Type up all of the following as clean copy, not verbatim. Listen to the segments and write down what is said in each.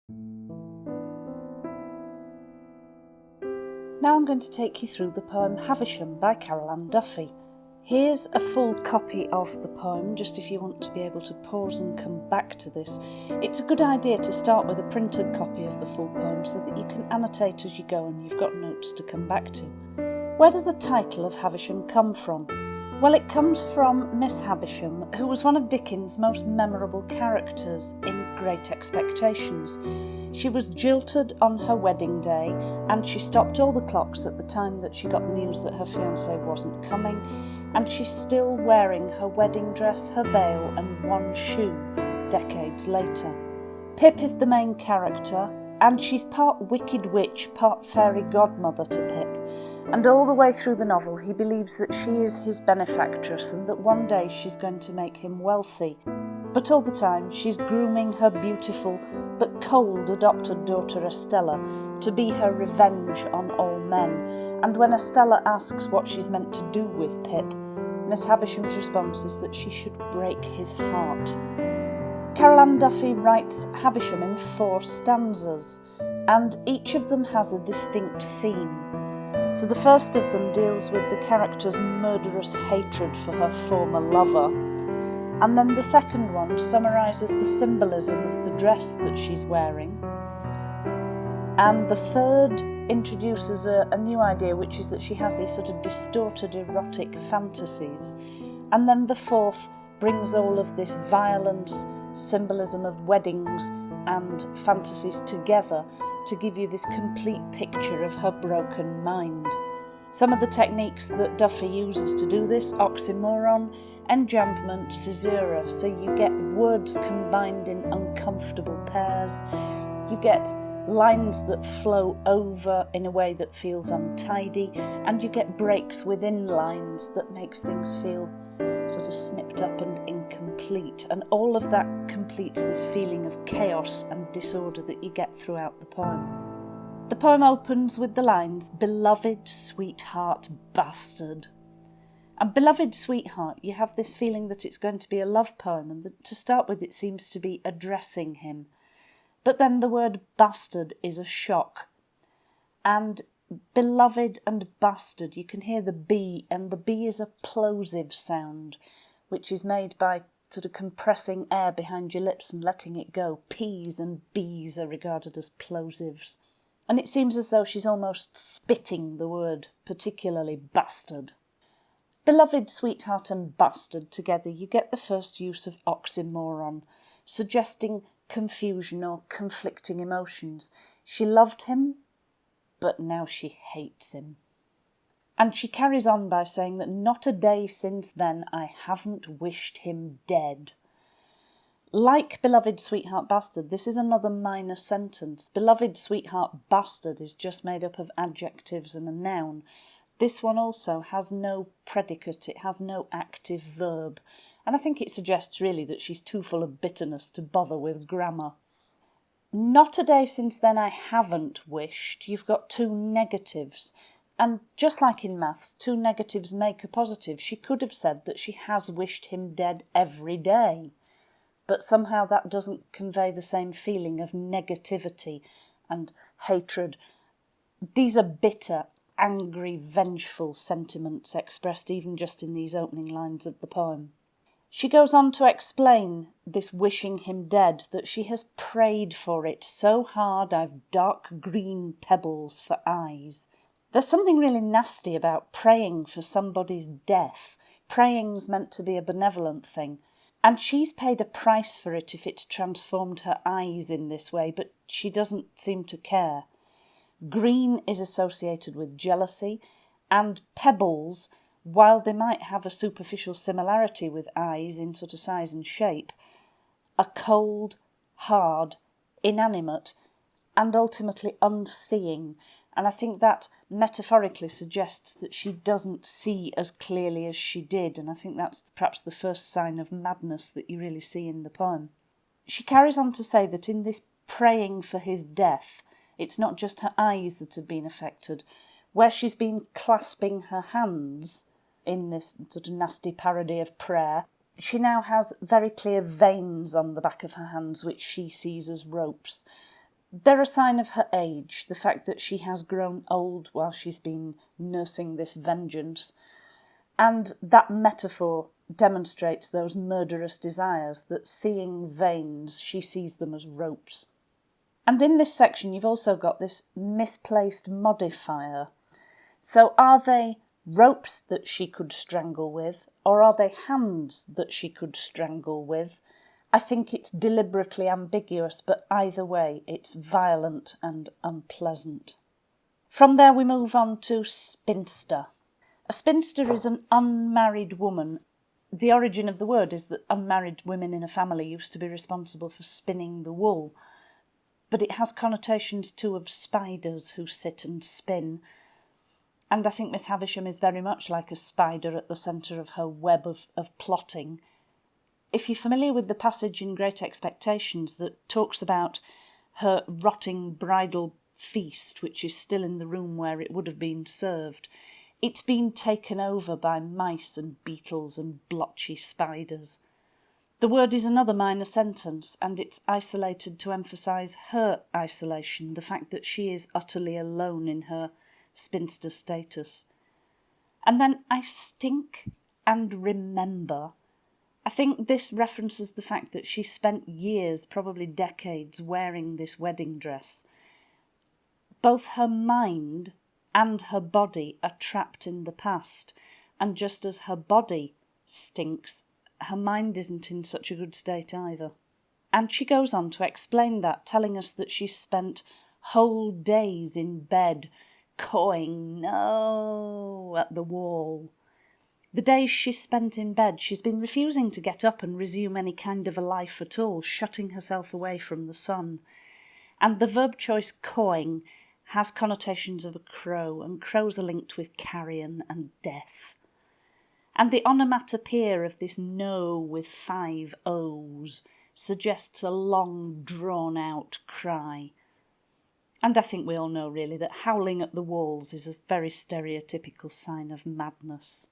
Now I'm going to take you through the poem Havisham by Carol Ann Duffy. Here's a full copy of the poem, just if you want to be able to pause and come back to this. It's a good idea to start with a printed copy of the full poem so that you can annotate as you go and you've got notes to come back to. Where does the title of Havisham come from? Well, it comes from Miss Havisham, who was one of Dickens' most memorable characters in Great Expectations. She was jilted on her wedding day, and she stopped all the clocks at the time that she got the news that her fiancé wasn't coming, and she's still wearing her wedding dress, her veil, and one shoe decades later. Pip is the main character, and she's part wicked witch, part fairy godmother to Pip. And all the way through the novel, he believes that she is his benefactress and that one day she's going to make him wealthy. But all the time, she's grooming her beautiful but cold adopted daughter Estella to be her revenge on all men. And when Estella asks what she's meant to do with Pip, Miss Havisham's response is that she should break his heart. Carol Ann Duffy writes Havisham in 4 stanzas, and each of them has a distinct theme. So the first of them deals with the character's murderous hatred for her former lover, and then the second one summarises the symbolism of the dress that she's wearing, and the third introduces a new idea, which is that she has these sort of distorted erotic fantasies, and then the fourth brings all of this violence, symbolism of weddings and fantasies together to give you this complete picture of her broken mind. Some of the techniques that Duffy uses to do this: oxymoron, enjambment, caesura, so you get words combined in uncomfortable pairs, you get lines that flow over in a way that feels untidy, and you get breaks within lines that makes things feel sort of snipped up and incomplete, and all of that completes this feeling of chaos and disorder that you get throughout the poem. The poem opens with the lines, "Beloved sweetheart bastard." And beloved sweetheart, you have this feeling that it's going to be a love poem, and that to start with it seems to be addressing him. But then the word bastard is a shock. And beloved and bastard, you can hear the B, and the B is a plosive sound, which is made by sort of compressing air behind your lips and letting it go. P's and B's are regarded as plosives. And it seems as though she's almost spitting the word, particularly bastard. Beloved sweetheart and bastard together, you get the first use of oxymoron, suggesting confusion or conflicting emotions. She loved him, but now she hates him. And she carries on by saying that not a day since then I haven't wished him dead. Like beloved sweetheart bastard, this is another minor sentence. Beloved sweetheart bastard is just made up of adjectives and a noun. This one also has no predicate, it has no active verb. And I think it suggests really that she's too full of bitterness to bother with grammar. Not a day since then I haven't wished. You've got 2 negatives. And just like in maths, 2 negatives make a positive. She could have said that she has wished him dead every day. But somehow that doesn't convey the same feeling of negativity and hatred. These are bitter, angry, vengeful sentiments expressed even just in these opening lines of the poem. She goes on to explain this wishing him dead, that she has prayed for it so hard I've dark green pebbles for eyes. There's something really nasty about praying for somebody's death. Praying's meant to be a benevolent thing, and she's paid a price for it if it's transformed her eyes in this way, but she doesn't seem to care. Green is associated with jealousy, and pebbles, while they might have a superficial similarity with eyes in sort of size and shape, are cold, hard, inanimate, and ultimately unseeing. And I think that metaphorically suggests that she doesn't see as clearly as she did, and I think that's perhaps the first sign of madness that you really see in the poem. She carries on to say that in this praying for his death, it's not just her eyes that have been affected. Where she's been clasping her hands in this sort of nasty parody of prayer, she now has very clear veins on the back of her hands, which she sees as ropes. They're a sign of her age, the fact that she has grown old while she's been nursing this vengeance. And that metaphor demonstrates those murderous desires, that seeing veins, she sees them as ropes. And in this section, you've also got this misplaced modifier. So are they ropes that she could strangle with, or are they hands that she could strangle with? I think it's deliberately ambiguous, but either way, it's violent and unpleasant. From there, we move on to spinster. A spinster is an unmarried woman. The origin of the word is that unmarried women in a family used to be responsible for spinning the wool, but it has connotations too of spiders who sit and spin. And I think Miss Havisham is very much like a spider at the centre of her web of plotting. If you're familiar with the passage in Great Expectations that talks about her rotting bridal feast, which is still in the room where it would have been served, it's been taken over by mice and beetles and blotchy spiders. The word is another minor sentence, and it's isolated to emphasise her isolation, the fact that she is utterly alone in her spinster status. And then I stink and remember. I think this references the fact that she spent years, probably decades, wearing this wedding dress. Both her mind and her body are trapped in the past, and just as her body stinks, her mind isn't in such a good state either. And she goes on to explain that, telling us that she's spent whole days in bed, cawing "no" at the wall. The days she's spent in bed, she's been refusing to get up and resume any kind of a life at all, shutting herself away from the sun. And the verb choice cawing has connotations of a crow, and crows are linked with carrion and death. And the onomatopoeia of this no with 5 O's suggests a long, drawn-out cry. And I think we all know, really, that howling at the walls is a very stereotypical sign of madness.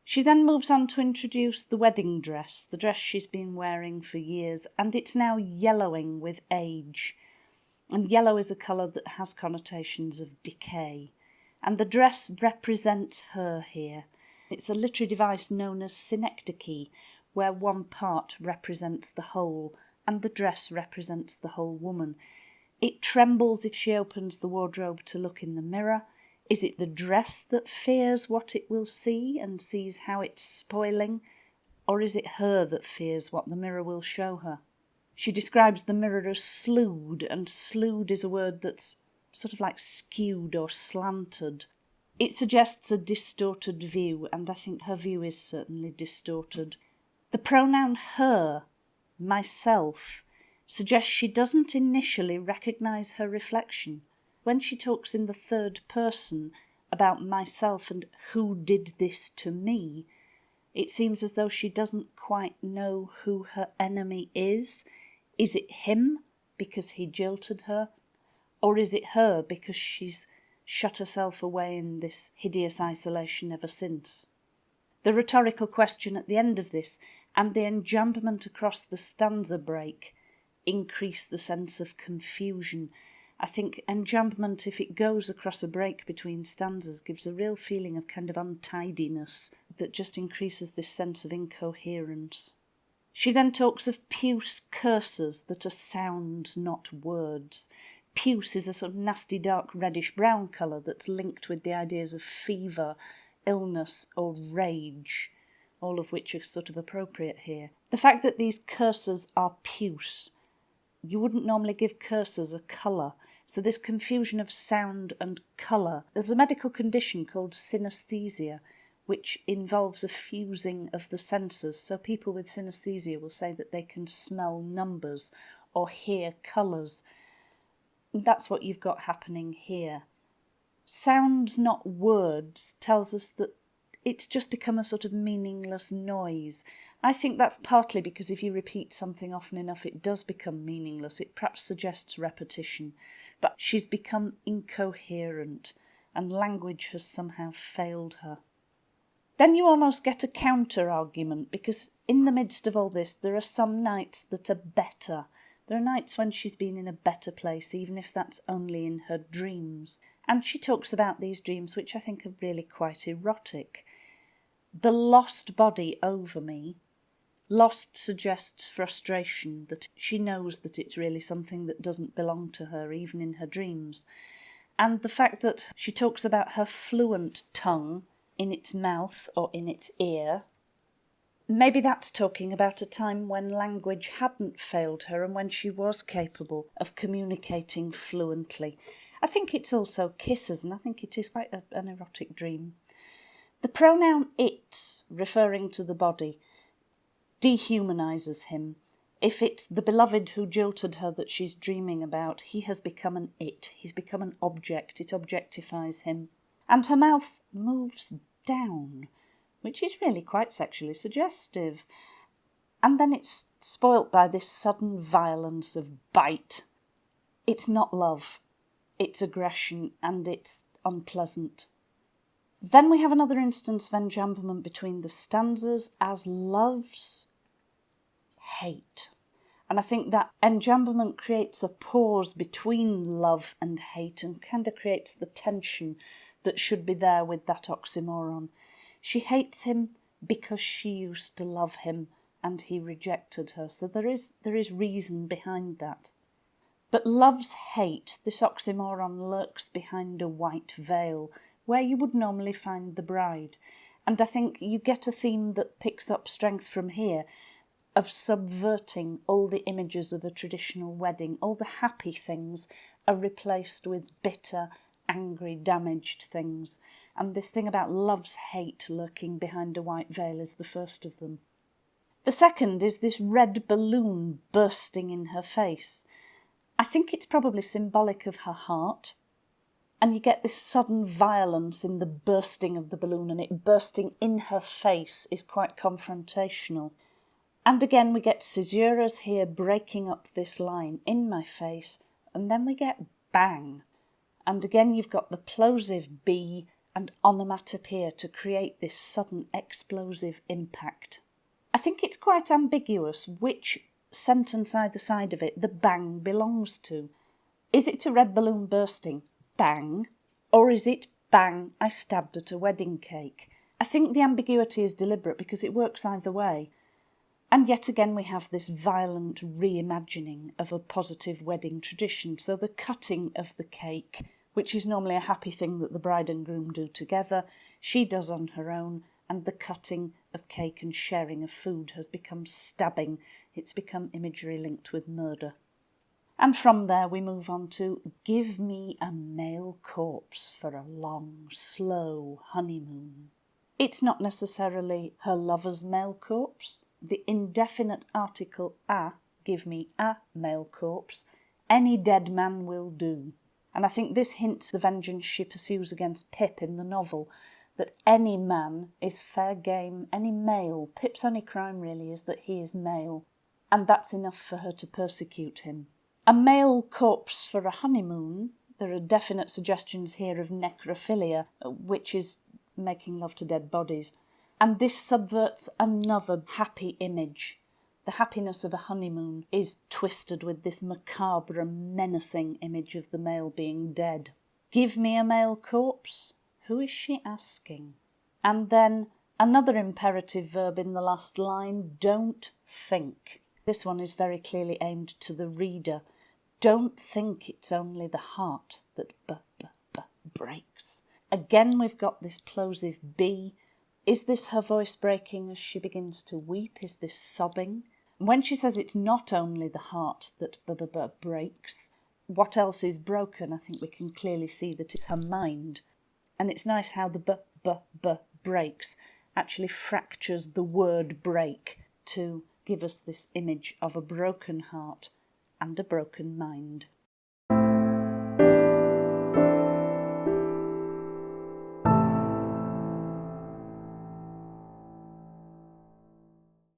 She then moves on to introduce the wedding dress, the dress she's been wearing for years, and it's now yellowing with age. And yellow is a colour that has connotations of decay. And the dress represents her here. It's a literary device known as synecdoche, where one part represents the whole, and the dress represents the whole woman. It trembles if she opens the wardrobe to look in the mirror. Is it the dress that fears what it will see and sees how it's spoiling? Or is it her that fears what the mirror will show her? She describes the mirror as slewed, and slewed is a word that's sort of like skewed or slanted. It suggests a distorted view, and I think her view is certainly distorted. The pronoun her, myself, suggests she doesn't initially recognise her reflection. When she talks in the third person about myself and who did this to me, it seems as though she doesn't quite know who her enemy is. Is it him because he jilted her? Or is it her because she's shut herself away in this hideous isolation ever since? The rhetorical question at the end of this and the enjambment across the stanza break increase the sense of confusion. I think enjambment, if it goes across a break between stanzas, gives a real feeling of kind of untidiness that just increases this sense of incoherence. She then talks of Puce curses that are sounds, not words. Puce is a sort of nasty dark reddish-brown colour that's linked with the ideas of fever, illness or rage, all of which are sort of appropriate here. The fact that these curses are puce, you wouldn't normally give cursors a colour, so this confusion of sound and colour. There's a medical condition called synesthesia, which involves a fusing of the senses, so people with synesthesia will say that they can smell numbers or hear colours. That's what you've got happening here. Sounds, not words, tells us that it's just become a sort of meaningless noise. I think that's partly because if you repeat something often enough, it does become meaningless. It perhaps suggests repetition. But she's become incoherent, and language has somehow failed her. Then you almost get a counter-argument, because in the midst of all this, there are some nights that are better There are nights when she's been in a better place, even if that's only in her dreams. And she talks about these dreams, which I think are really quite erotic. The lost body over me. Lost suggests frustration, that she knows that it's really something that doesn't belong to her, even in her dreams. And the fact that she talks about her fluent tongue in its mouth or in its ear. Maybe that's talking about a time when language hadn't failed her and when she was capable of communicating fluently. I think it's also kisses, and I think it is quite an erotic dream. The pronoun it's, referring to the body, dehumanises him. If it's the beloved who jilted her that she's dreaming about, he has become an it. He's become an object. It objectifies him. And her mouth moves down, which is really quite sexually suggestive. And then it's spoilt by this sudden violence of bite. It's not love, it's aggression, and it's unpleasant. Then we have another instance of enjambment between the stanzas as love's hate. And I think that enjambment creates a pause between love and hate and kind of creates the tension that should be there with that oxymoron. She hates him because she used to love him and he rejected her. So there is reason behind that. But love's hate, this oxymoron, lurks behind a white veil where you would normally find the bride. And I think you get a theme that picks up strength from here of subverting all the images of a traditional wedding. All the happy things are replaced with bitter, angry, damaged things. And this thing about love's hate lurking behind a white veil is the first of them. The second is this red balloon bursting in her face. I think it's probably symbolic of her heart. And you get this sudden violence in the bursting of the balloon, and it bursting in her face is quite confrontational. And again we get caesuras here breaking up this line, in my face, and then we get bang. And again you've got the plosive B and onomatopoeia to create this sudden explosive impact. I think it's quite ambiguous which sentence either side of it the bang belongs to. Is it a red balloon bursting? Bang. Or is it bang, I stabbed at a wedding cake? I think the ambiguity is deliberate because it works either way. And yet again we have this violent reimagining of a positive wedding tradition. So the cutting of the cake, which is normally a happy thing that the bride and groom do together, she does on her own, and the cutting of cake and sharing of food has become stabbing. It's become imagery linked with murder. And from there we move on to give me a male corpse for a long, slow honeymoon. It's not necessarily her lover's male corpse. The indefinite article a, give me a male corpse, any dead man will do. And I think this hints the vengeance she pursues against Pip in the novel, that any man is fair game, any male. Pip's only crime really is that he is male, and that's enough for her to persecute him. A male corpse for a honeymoon, there are definite suggestions here of necrophilia, which is making love to dead bodies. And this subverts another happy image. The happiness of a honeymoon is twisted with this macabre and menacing image of the male being dead. Give me a male corpse? Who is she asking? And then another imperative verb in the last line, don't think. This one is very clearly aimed to the reader. Don't think it's only the heart that breaks. Again we've got this plosive B. Is this her voice breaking as she begins to weep? Is this sobbing? When she says it's not only the heart that breaks, what else is broken? I think we can clearly see that it's her mind. And it's nice how the breaks actually fractures the word break to give us this image of a broken heart and a broken mind.